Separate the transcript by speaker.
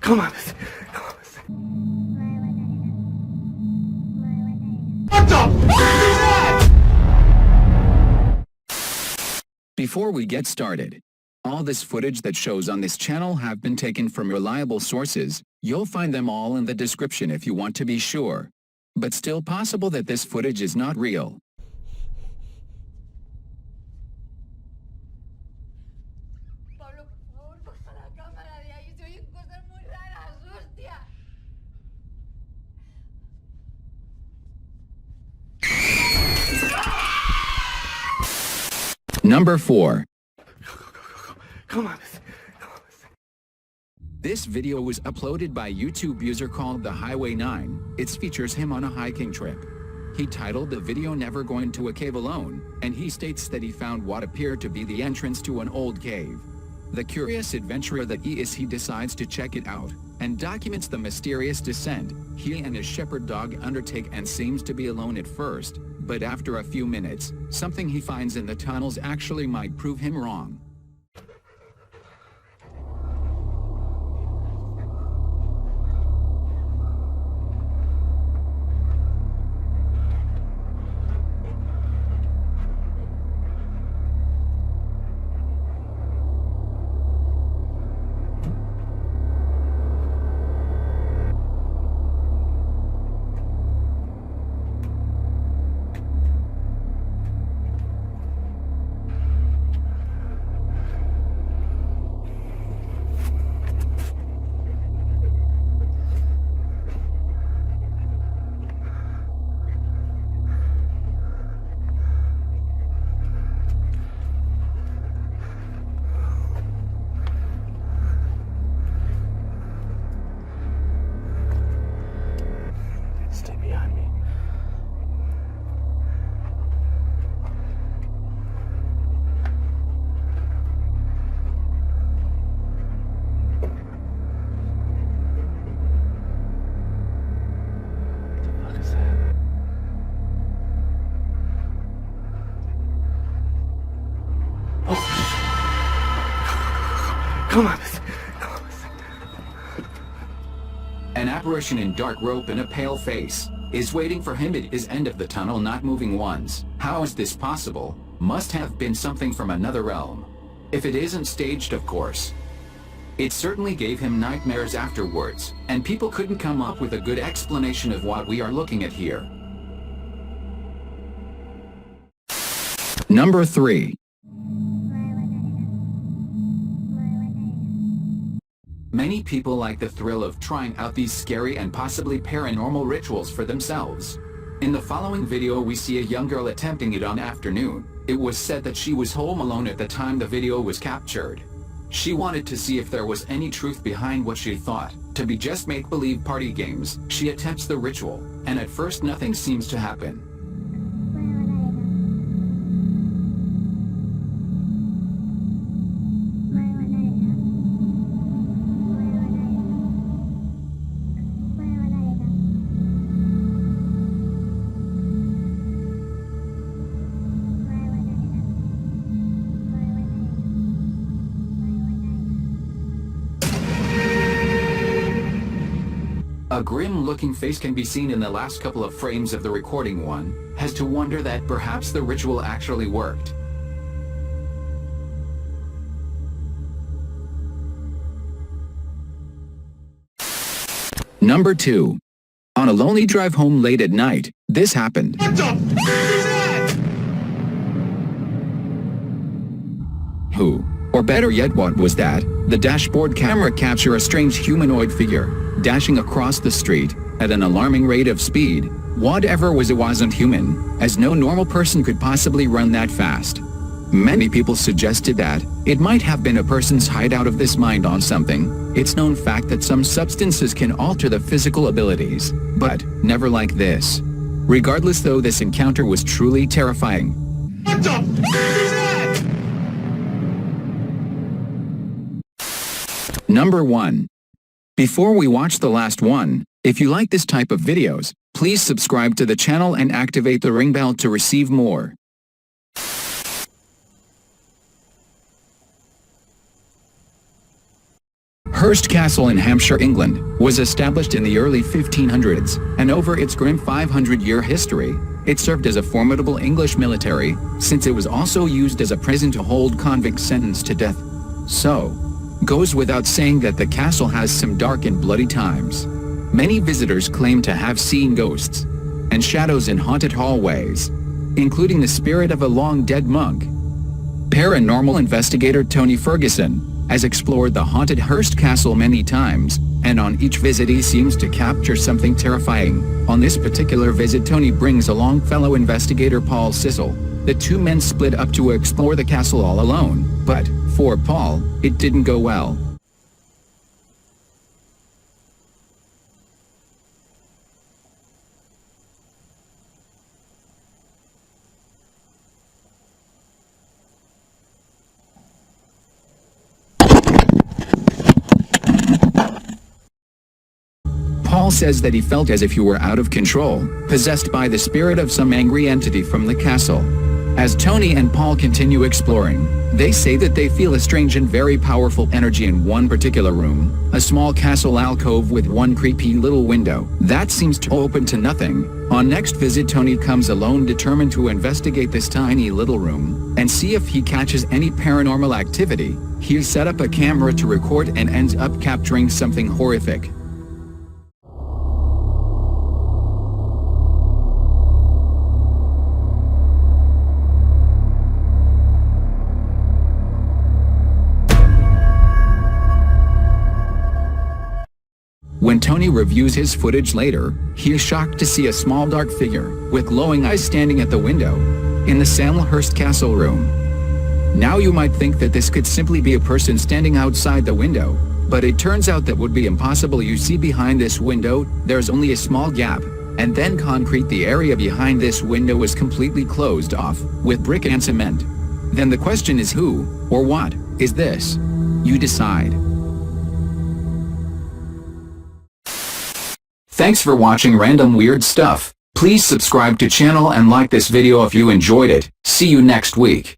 Speaker 1: Come on. What the f*** is that?
Speaker 2: Before we get started, all this footage that shows on this channel have been taken from reliable sources. You'll find them all in the description if you want to be sure. But still possible that this footage is not real.
Speaker 3: Pablo, por favor, baja la cámara de ahí. Se oyen cosas muy raras, hostia.
Speaker 2: Number 4.
Speaker 1: Come on.
Speaker 2: This video was uploaded by YouTube user called The Highway 9. It features him on a hiking trip. He titled the video Never Going to a Cave Alone, and he states that he found what appeared to be the entrance to an old cave. The curious adventurer that he is, he decides to check it out, and documents the mysterious descent. He and his shepherd dog undertake and seems to be alone at first, but after a few minutes, something he finds in the tunnels actually might prove him wrong.
Speaker 1: Stay behind me. What the fuck is that? Oh. Come on.
Speaker 2: An apparition in dark robe and a pale face is waiting for him at his end of the tunnel, not moving once. How is this possible? Must have been something from another realm. If it isn't staged, of course. It certainly gave him nightmares afterwards, and people couldn't come up with a good explanation of what we are looking at here. Number 3. Many people like the thrill of trying out these scary and possibly paranormal rituals for themselves. In the following video we see a young girl attempting it on afternoon. It was said that she was home alone at the time the video was captured. She wanted to see if there was any truth behind what she thought to be just make-believe party games. She attempts the ritual, and at first nothing seems to happen. A grim-looking face can be seen in the last couple of frames of the recording. One has to wonder that perhaps the ritual actually worked. Number 2. On a lonely drive home late at night, this happened.
Speaker 1: What the f*** is that?
Speaker 2: Who, or better yet, what was that? The dashboard camera captured a strange humanoid figure dashing across the street at an alarming rate of speed. Whatever was, it wasn't human, as no normal person could possibly run that fast. Many people suggested that it might have been a person's hideout of this mind on something. It's known fact that some substances can alter the physical abilities, but never like this. Regardless though, this encounter was truly terrifying.
Speaker 1: What the f*** is that?
Speaker 2: Number 1. Before we watch the last one, if you like this type of videos, please subscribe to the channel and activate the ring bell to receive more. Hearst Castle in Hampshire, England, was established in the early 1500s, and over its grim 500-year history, it served as a formidable English military, since it was also used as a prison to hold convicts sentenced to death. So, goes without saying that the castle has some dark and bloody times. Many visitors claim to have seen ghosts and shadows in haunted hallways, including the spirit of a long-dead monk. Paranormal investigator Tony Ferguson has explored the haunted Hearst Castle many times, and on each visit he seems to capture something terrifying. On this particular visit, Tony brings along fellow investigator Paul Sissel. The two men split up to explore the castle all alone, but, for Paul, it didn't go well. Paul says that he felt as if you were out of control, possessed by the spirit of some angry entity from the castle. As Tony and Paul continue exploring, they say that they feel a strange and very powerful energy in one particular room, a small castle alcove with one creepy little window that seems to open to nothing. On next visit, Tony comes alone, determined to investigate this tiny little room and see if he catches any paranormal activity. He set up a camera to record and ends up capturing something horrific. When Tony reviews his footage later, he is shocked to see a small dark figure with glowing eyes standing at the window in the Hearst Castle room. Now you might think that this could simply be a person standing outside the window, but it turns out that would be impossible. You see, behind this window, there's only a small gap, and then concrete. The area behind this window is completely closed off with brick and cement. Then the question is, who or what is this? You decide. Thanks for watching Random Weird Stuff. Please subscribe to channel and like this video if you enjoyed it. See you next week.